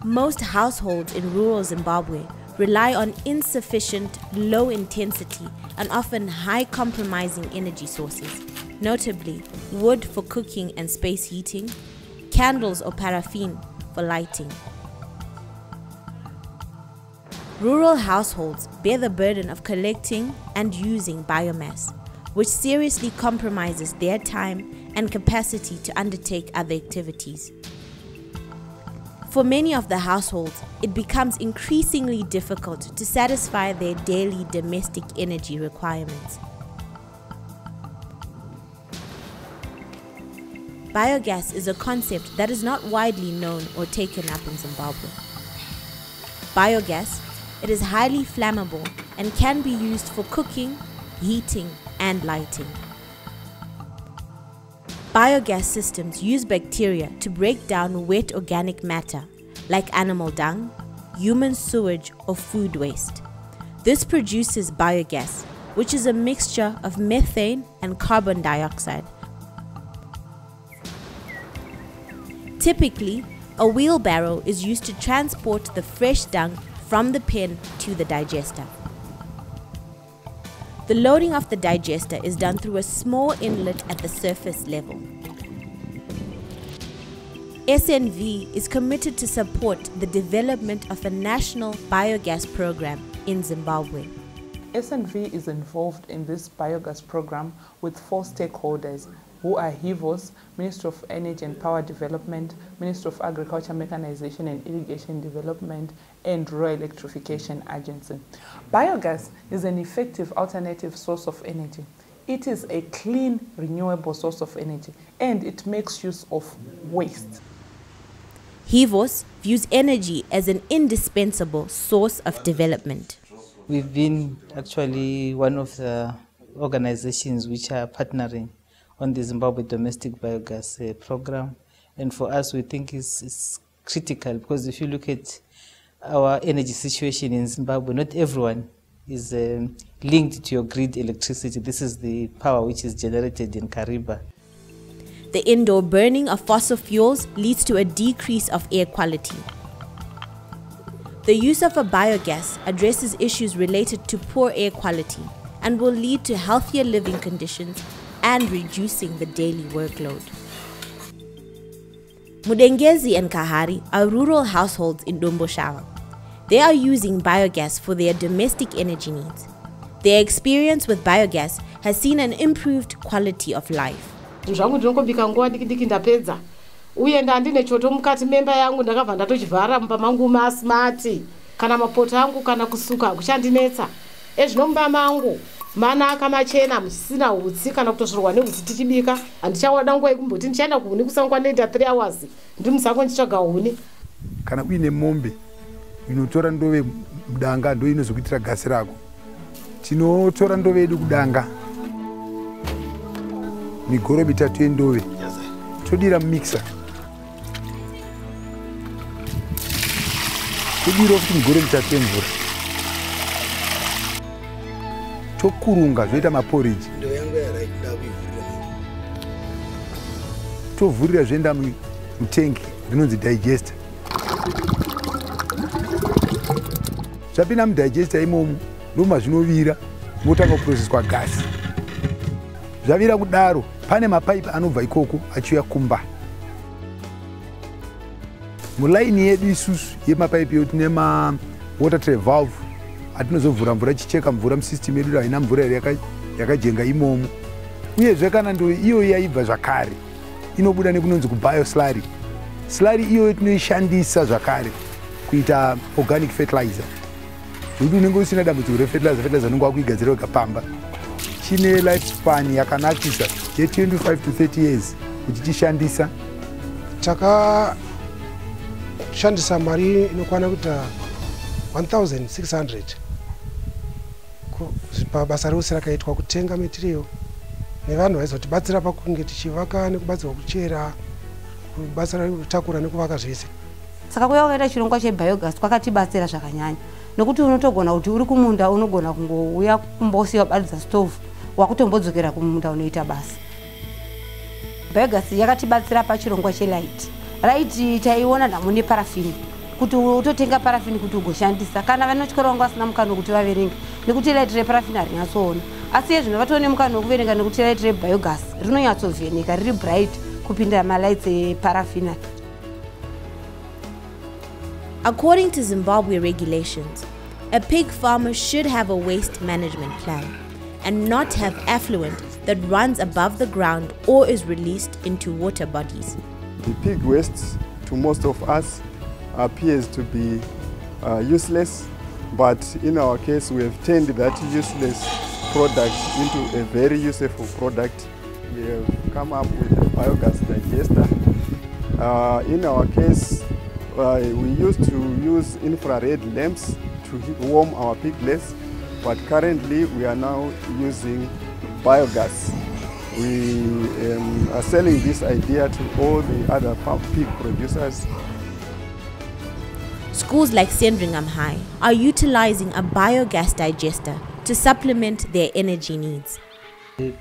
Most households in rural Zimbabwe rely on insufficient, low-intensity and often high-compromising energy sources, notably wood for cooking and space heating, candles or paraffin for lighting. Rural households bear the burden of collecting and using biomass, which seriously compromises their time and capacity to undertake other activities. For many of the households, it becomes increasingly difficult to satisfy their daily domestic energy requirements. Biogas is a concept that is not widely known or taken up in Zimbabwe. Biogas, it is highly flammable and can be used for cooking, heating, and lighting. Biogas systems use bacteria to break down wet organic matter, like animal dung, human sewage, or food waste. This produces biogas, which is a mixture of methane and carbon dioxide. Typically, a wheelbarrow is used to transport the fresh dung from the pen to the digester. The loading of the digester is done through a small inlet at the surface level. SNV is committed to support the development of a national biogas program in Zimbabwe. SNV is involved in this biogas program with 4 stakeholders, who are HIVOS, Ministry of Energy and Power Development, Ministry of Agriculture, Mechanization and Irrigation Development, and Rural Electrification Agency. Biogas is an effective alternative source of energy. It is a clean, renewable source of energy, and it makes use of waste. HIVOS views energy as an indispensable source of development. We've been actually one of the organizations which are partnering on the Zimbabwe Domestic Biogas program, and for us we think it's critical, because if you look at our energy situation in Zimbabwe, not everyone is linked to your grid electricity. This is the power which is generated in Kariba. The indoor burning of fossil fuels leads to a decrease of air quality. The use of a biogas addresses issues related to poor air quality and will lead to healthier living conditions and reducing the daily workload. Mudengezi and Kahari are rural households in Domboshawa. They are using biogas for their domestic energy needs. Their experience with biogas has seen an improved quality of life. Zvangu ndinongobika nguva diki ndapedza. Uye ndandine choto mukati memba yangu ndakabva ndatochivhara mumba mangu masmati. Kana mapoto angu kana kusuka kuchandinetsa. Ezvinomba mangu manaka machena musina utsi kana kutozorwa neutsi tichibika. Handichawana nguva yekumboti ndichaenda kuhuni kusangwa nenda 3 hours. Ndimusango ndichitsvaga huni. Kana uine mombe inotora ndove mudanga ndo inozokuitira gasi rako. Tinotora ndove yedu kudanga. Migoro mitatu yendove. Todira mixer. Todira kuti migoro mitatu yemvura. Tokurunga zvoita maporridge. Ndo yangu yaraita kuivhurira. Tovhurira zvoenda mutengi rinonzi digester. Zvapinda mudigester imomo ndoma zvinovira motanga kuprocesswa gasi. Zvavira kudaro pane mapaipi anobva ikoko achiuya kumba. Mulaini yedu isusu yemapaipi yedu tine water tray valve atinozovhura mvura chicheka mvura musystem yedu haina mvura here yakajenga imomo. Uyezve kana ndo iyo yaibva zvakare inobuda nekunonzi kubioslurry. Slurry iyo tinoishandisa zvakare kuita organic fertilizer. Zvekuti unenge usina dambudziko refertilizer unenge wakuigadzira wega pamba. Chine lifespan yakanakisa ye 25 to 30 years kuti tishandisa. Takashandisa mari inokwana kuita 1600 pabasa rose rakaitwa kutenga metiriyo nevanhu vaizotibatsira pakunge tichivaka nekubatsirwa kuchera kubasa rekutakura nekuvaka zvese. Saka kuya kwakaita chirongwa chebiogas kwakatibatsira zvakanyanya, nokuti unotogona kuti uri kumunda unogona kungouya kumbosiya baridza stove wakutombodzokera kumunda unoita basa. Biogas yakatibatsira pachirongwa chelight. Light taiona namune paraffin. kuti utotenga parafini kuti ugoshandisa kana vanotyora vanga vasina mukana wekuti vaverenge nekuti raiti reparafini harinyatsoona asi yezvino vatone mukana wekuverenga nekuti raiti rebiogas rinonyatsobveneka riri bright kupinda malights eparafina. According to Zimbabwe regulations, a pig farmer should have a waste management plan and not have effluent that runs above the ground or is released into water bodies. The pig waste to most of us appears to be useless, but in our case we have turned that useless product into a very useful product. We have come up with a biogas digester. In our case, we used to use infrared lamps to warm our piglets, but currently we are now using biogas. We are selling this idea to all the other pig producers. Schools like Sendringham High are utilizing a biogas digester to supplement their energy needs.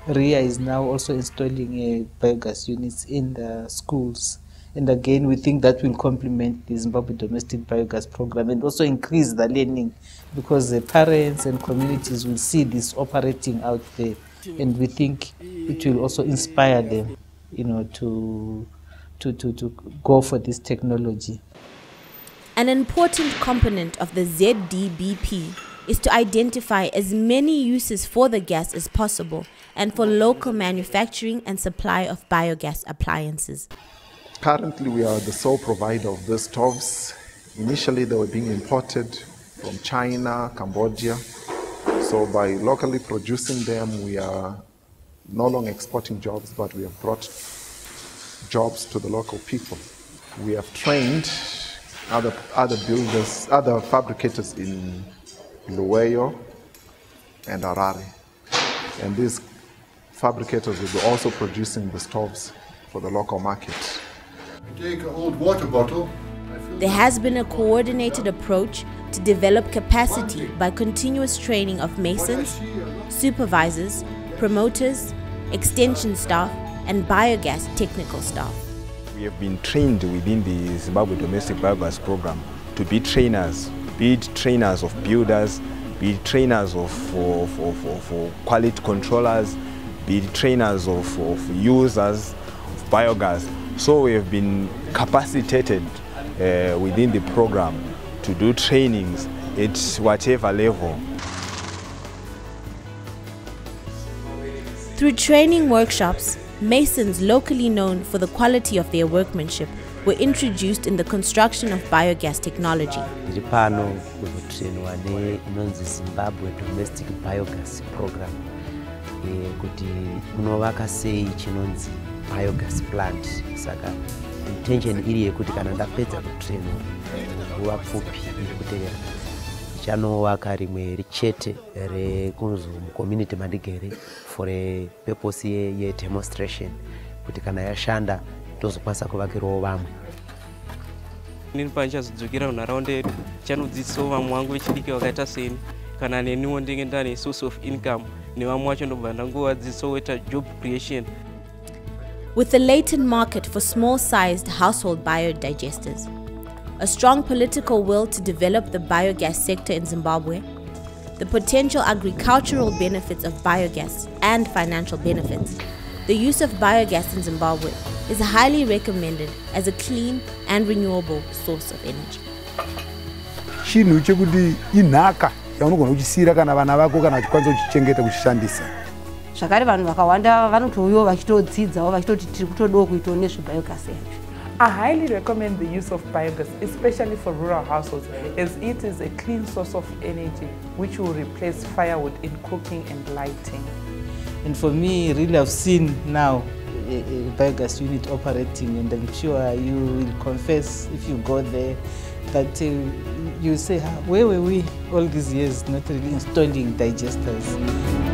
RIA is now also installing biogas units in the schools. And again, we think that will complement the Zimbabwe Domestic Biogas program and also increase the learning, because the parents and communities will see this operating out there. And we think it will also inspire them, to go for this technology. An important component of the ZDBP is to identify as many uses for the gas as possible and for local manufacturing and supply of biogas appliances. Currently, we are the sole provider of these stoves. Initially, they were being imported from China, Cambodia. So by locally producing them, we are no longer exporting jobs, but we have brought jobs to the local people. We have trained other builders, other fabricators in Luweyo and Harare. And these fabricators will be also producing the stoves for the local market. Take an old water bottle. There has been a coordinated approach to develop capacity by continuous training of masons, supervisors, promoters, extension staff, and biogas technical staff. We have been trained within the Zimbabwe Domestic Biogas program to be trainers, be it trainers of builders, be it trainers of quality controllers, be it trainers of users of biogas. So we have been capacitated within the program to do trainings at whatever level. Through training workshops, masons locally known for the quality of their workmanship were introduced in the construction of biogas technology. Pano kutrainwa inonzi Zimbabwe Domestic Biogas program kuti unovaka sei chinonzi biogas plant. Saka intention iri yekuti kana ndapedza kutrainwa nguva pfupi iri kutevera chanovaka rimwe richete rekunzi community mandigere for a purpose ye demonstration kuti kana yashanda tozokwanisa kuvakirawo vamwe. Nini panchazodzokera munharaunda yedu chanodzidzisawo vamwe vangu vechidiki vakaita seni kana neniwo ndenge ndane source of income nevamwe vacho ndobva ndangovadzidzisawo kuita job creation. With the latent market for small-sized household biodigesters, a strong political will to develop the biogas sector in Zimbabwe, the potential agricultural benefits of biogas and financial benefits, the use of biogas in Zimbabwe is highly recommended as a clean and renewable source of energy. Chinhu chekuti inhaka yaunogona kuchisira kana vana vako kana uchikwanisa kuchichengeta kuchishandisa. Zvakare vanhu vakawanda vanotouyawo vachitodzidzawo vachitoti tiri kutodawo kuitawo nezvebiogas yacho. I highly recommend the use of biogas, especially for rural households, as it is a clean source of energy which will replace firewood in cooking and lighting. And for me, really, I've seen now a biogas unit operating, and I'm sure you will confess if you go there that you say, where were we all these years not really installing digesters?